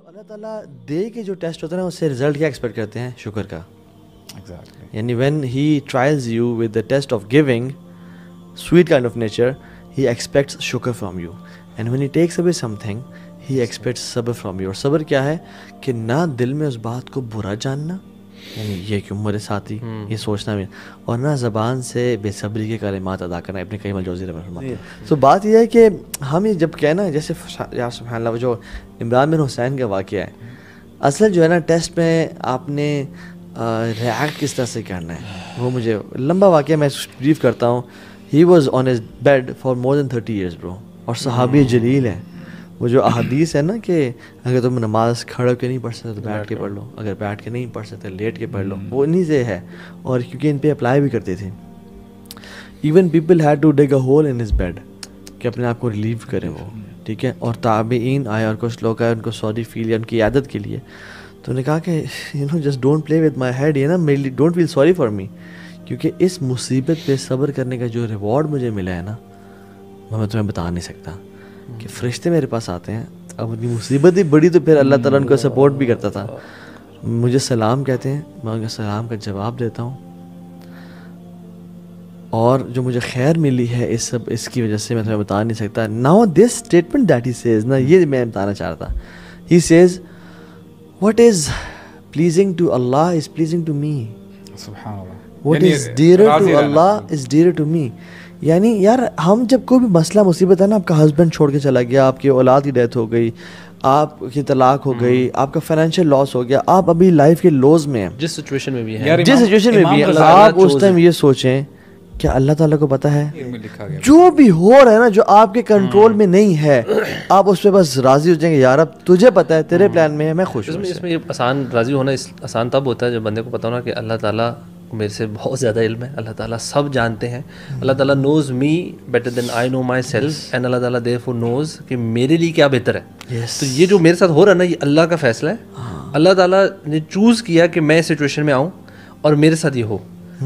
اللہ تعالیٰ دے کے جو ٹیسٹ ہوتا ہے نا اس سے رزلٹ کیا ایکسپیکٹ کرتے ہیں؟ شکر کا. یعنی when he trials you with the test of giving sweet kind of nature, he expects shukr from you, and when he takes away something he expects sabr from you. اور صبر کیا ہے کہ نہ دل میں اس بات کو برا جاننا، یعنی یہ کیوں میرے ساتھ ہی یہ سوچنا بھی، اور نہ زبان سے بے صبری کے کلمات ادا کرنا. ابن قیم الجوزی رحمہ اللہ. تو بات یہ ہے کہ ہم یہ جب کہنا جیسے یا سبحان اللہ جو عمران بن حسین کا واقعہ ہے، اصل جو ہے نا ٹیسٹ میں آپ نے ریئیکٹ کس طرح سے کرنا ہے. وہ مجھے لمبا واقعہ میں بریف کرتا ہوں. He was on his bed for more than 30 years bro, اور صحابی جلیل ہیں. وہ جو احادیث ہے نا کہ اگر تم نماز کھڑے کے نہیں پڑھ سکتے تو بیٹھ کے پڑھ لو، اگر بیٹھ کے نہیں پڑھ سکتے لیٹ کے پڑھ لو، وہ انہیں سے ہے. اور کیونکہ ان پہ اپلائی بھی کرتے تھے. Even people had to dig a hole in his bed کہ اپنے آپ کو ریلیو کریں وہ، ٹھیک ہے. اور تابعین آئے اور کچھ لوگ آئے ان کو سوری فیل یا ان کی عادت کے لیے. تو انہوں نے کہا کہ just don't play with my head, یہ نا میری don't feel sorry for me, کیونکہ اس مصیبت پہ صبر کرنے کا جو ریوارڈ مجھے ملا ہے نا وہ میں تمہیں بتا نہیں سکتا. کہ فرشتے میرے پاس آتے ہیں، اب ان کی مصیبت ہی بڑی تو پھر اللہ تعالیٰ ان کو سپورٹ بھی کرتا تھا. مجھے سلام کہتے ہیں، میں ان کا سلام کا جواب دیتا ہوں، اور جو مجھے خیر ملی ہے اس کی وجہ سے میں تمہیں بتا نہیں سکتا. Now this statement that he says نا، یہ میں بتانا چاہ رہا تھا. He says what is pleasing to Allah is pleasing to me. سبحان Allah. What is dearer to Allah is dearer to me. یعنی یار ہم جب کوئی بھی مسئلہ مصیبت ہے نا، آپ کا ہسبینڈ چھوڑ کے چلا گیا، آپ کی اولاد کی ڈیتھ ہو گئی، آپ کی طلاق ہو گئی، آپ کا فائنینشیل لاس ہو گیا، آپ ابھی لائف کے لوز میں ہیں، جس سچویشن میں بھی ہیں، آپ اس ٹائم یہ سوچیں کیا اللہ تعالیٰ کو پتہ ہے جو بھی ہو رہا ہے نا، جو آپ کے کنٹرول میں نہیں ہے، آپ اس پہ بس راضی ہو جائیں گے، یار اب تجھے پتہ ہے، تیرے پلان میں ہے، میں خوش ہوں. اس میں یہ آسان راضی ہونا آسان تب ہوتا ہے جب بندے کو پتہ ہونا کہ اللہ تعالیٰ میرے سے بہت زیادہ علم ہے، اللہ تعالیٰ سب جانتے ہیں، اللہ تعالیٰ knows me better than I know myself, and Allah تعالیٰ دیئرفور نوز کہ میرے لیے کیا بہتر ہے. تو یہ جو میرے ساتھ ہو رہا ہے نا، یہ اللہ کا فیصلہ ہے. اللہ تعالیٰ نے چوز کیا کہ میں اس سچویشن میں آؤں اور میرے ساتھ یہ ہو.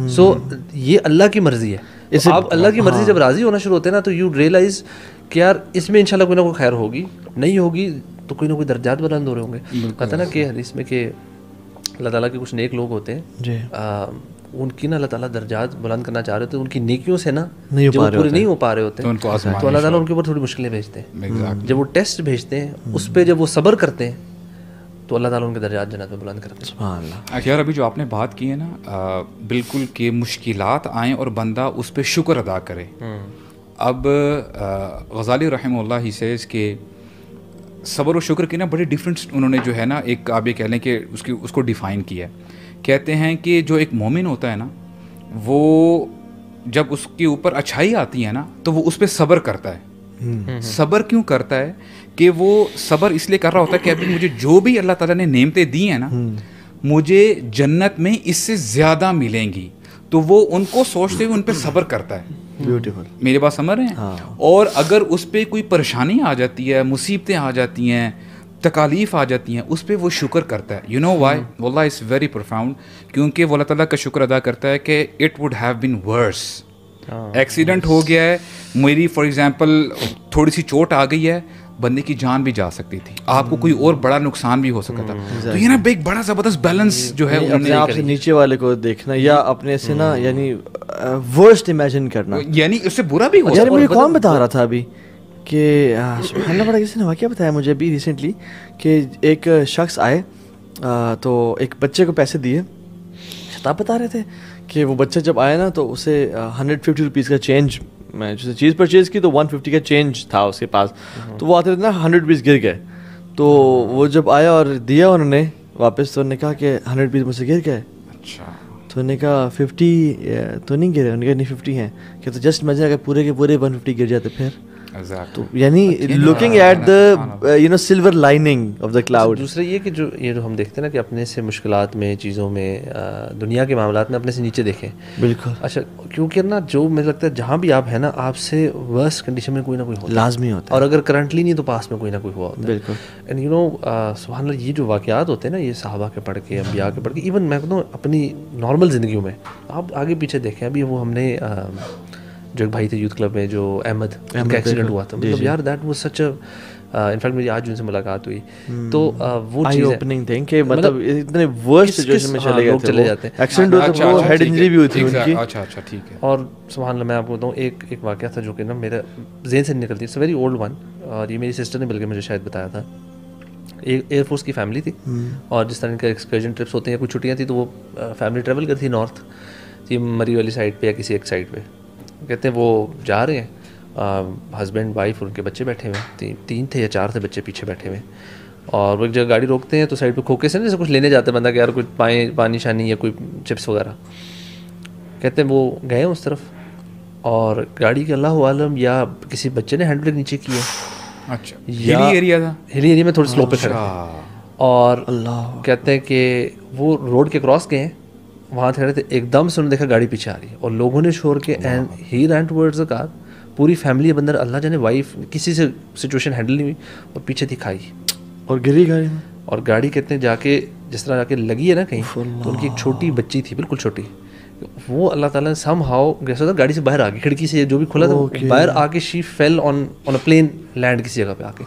سو یہ اللہ کی مرضی ہے. آپ اللہ کی مرضی جب راضی ہونا شروع ہوتے ہیں نا، تو یو ریئلائز کہ یار اس میں انشاءاللہ کوئی نہ کوئی خیر ہوگی، نہیں ہوگی تو کوئی نہ کوئی درجات بلند ہو رہے ہوں گے. کہتا ہے نا کہ حدیث میں کہ اللہ تعالیٰ کے کچھ نیک لوگ ہوتے ہیں، ان کی نا اللہ تعالیٰ درجات بلند کرنا چاہ رہے ہوتے ہیں، ان کی نیکیوں سے نا جب وہ پورے نہیں ہو پا رہے ہوتے ہیں تو اللہ تعالیٰ ان کے اوپر تھوڑی مشکلیں بھیجتے ہیں. جب وہ ٹیسٹ بھیجتے ہیں اس پہ جب وہ صبر کرتے ہیں تو اللہ تعالیٰ ان کے درجات جنت میں بلند کرتے ہیں. سبحان اللہ. یار ابھی جو آپ نے بات کی ہے نا، بالکل کہ مشکلات آئیں اور بندہ اس پہ شکر ادا کرے. اب غزالی رحمہ اللہ ہی سیز کہ صبر و شکر کی نا بڑی ڈفرینٹ انہوں نے جو ہے نا ایک آپ یہ کہہ لیں کہ اس کو ڈیفائن کیا ہے. کہتے ہیں کہ جو ایک مومن ہوتا ہے نا، وہ جب اس کے اوپر اچھائی آتی ہے نا تو وہ اس پہ صبر کرتا ہے. صبر کیوں کرتا ہے؟ کہ وہ صبر اس لیے کر رہا ہوتا ہے کہ ابھی مجھے جو بھی اللہ تعالیٰ نے نعمتیں دی ہیں نا، مجھے جنت میں اس سے زیادہ ملیں گی، تو وہ ان کو سوچتے ہوئے ان پہ صبر کرتا ہے. بیوٹیفل. میری بات سمجھ رہے ہیں؟ اور اگر اس پہ کوئی پریشانی آ جاتی ہے، مصیبتیں آ جاتی ہیں، تکالیف آ جاتی ہیں، اس پہ وہ شکر کرتا ہے. You know why? واللہ اٹس ویری پروفاؤنڈ. کیونکہ وہ اللہ تعالیٰ کا شکر ادا کرتا ہے کہ it would have been worse. Accident ہو گیا ہے میری، فار ایگزامپل تھوڑی سی چوٹ آ گئی ہے، بندے کی جان بھی جا سکتی تھی، آپ کو کوئی اور بڑا نقصان بھی ہو سکتا تھا. تو یہ نا ایک بڑا زبردست بیلنس جو ہے اپنے آپ سے نیچے والے کو دیکھنا یا اپنے سے نا یعنی ورسٹ امیجن کرنا، یعنی اس سے برا بھی ہو. یار مجھے کون بتا رہا تھا ابھی کہ سبحان اللہ، بڑا کسی نے واقعہ بتایا مجھے ابھی ریسنٹلی کہ ایک شخص آئے تو ایک بچے کو پیسے دیے. شتاب بتا رہے تھے کہ وہ بچہ جب آیا نا تو اسے 150 روپیز کا چینج، میں جیسے چیز پرچیز کی تو 150 کا چینج تھا اس کے پاس، تو وہ آتے تھے نا 100 روپیز گر گئے. تو وہ جب آیا اور دیا انہوں نے واپس، تو انہوں نے کہا کہ 100 روپیز مجھ سے گر گئے. اچھا. تو انہوں نے کہا 50 تو نہیں گرے، انہوں نے کہا نہیں 50 ہیں. کہ تو جسٹ مجھے اگر پورے کے پورے 150 گر جاتے پھر. تو یعنی looking at the you know silver lining of the cloud. دوسرا یہ کہ جو ہم دیکھتے ہیں نا کہ اپنے سے مشکلات میں، چیزوں میں، دنیا کے معاملات میں اپنے سے نیچے دیکھیں. بالکل. اچھا، کیونکہ نا جو مجھے لگتا ہے جہاں بھی آپ ہیں نا، آپ سے ورسٹ کنڈیشن میں کوئی نہ کوئی ہوتا ہے، لازمی ہوتا ہے، اور اگر کرنٹلی نہیں تو پاس میں کوئی نہ کوئی ہوا ہوتا ہے. بالکل. اینڈ یو نو سبحان اللہ، یہ جو واقعات ہوتے ہیں نا، یہ صحابہ کے پڑھ کے، انبیاء کے پڑھ کے، ایون میں کہتا ہوں اپنی نارمل زندگیوں میں آپ آگے پیچھے دیکھیں. ابھی وہ ہم نے جو ایک بھائی تھے یوتھ کلب میں، جو احمد کا ایکسیڈنٹ ہوا تھا، مطلب یار that was such a in fact میری آج ان سے ملاقات ہوئی. تو وہ آئی اوپننگ تھنگ کہ مطلب اتنے ورسٹ سچویشن میں چلے جاتے ہیں, ایکسیڈنٹ ہوا تو وہ ہیڈ انجری بھی ہوئی تھی ان کی. اچھا ٹھیک ہے. اور سبحان اللہ میں آپ کو بتاؤں ایک واقعہ تھا جو کہ نا میرے ذہن سے نکلتی ہے, اٹس ویری اولڈ ون, اور یہ میری سسٹر نے بلکہ مجھے شاید بتایا تھا. ایئر فورس کی فیملی تھی, اور جس طرح کے ایکسکرجن ٹرپس ہوتے ہیں, کچھ چھٹیاں تھیں تو وہ فیملی ٹریول کرتی تھی نارتھ, یہ مری والی سائڈ پہ یا کسی ایک سائڈ پہ. کہتے ہیں وہ جا رہے ہیں, ہسبینڈ وائف اور ان کے بچے بیٹھے ہوئے ہیں, 3 تھے یا 4 تھے بچے پیچھے بیٹھے ہوئے, اور وہ ایک جگہ گاڑی روکتے ہیں تو سائڈ پہ کھوکے سے نا جیسے کچھ لینے جاتے ہیں بندہ کہ یار کچھ پانی شانی یا کوئی چپس وغیرہ. کہتے ہیں وہ گئے اس طرف, اور گاڑی کے اللہ عالم یا کسی بچے نے ہینڈ بریک نیچے کیا. اچھا, ہلی ایریا تھا, ہلی ایریا میں تھوڑے سلو پہ کھڑے تھے, اور اللہ کہتے ہیں کہ وہ روڈ کے کراس گئے ہیں, وہاں کھڑے تھے, ایک دم سے انہوں نے دیکھا گاڑی پیچھے آ رہی ہے, اور لوگوں نے شور کے and he rain towards the کار. پوری فیملی بندر اللہ جانے وائف کسی سے سچویشن ہینڈل نہیں ہوئی, اور پیچھے تھی کھائی اور گری گاڑی میں. اور گاڑی کہتے ہیں جا کے جس طرح جا کے لگی ہے نا کہیں, تو ان کی ایک چھوٹی بچی تھی بالکل چھوٹی, وہ اللہ تعالیٰ نے سم ہاؤ جیسا گاڑی سے باہر آ گئی, کھڑکی سے جو بھی کھلا تھا باہر آ کے شی فیل آن اے پلین لینڈ کسی جگہ پہ آ کے,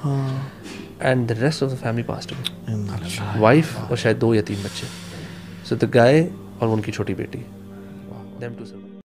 and the rest of the family passed away, wife اور شاید 2 یا 3 بچے. سو دا گائے اور ان کی چھوٹی بیٹی, them to survive.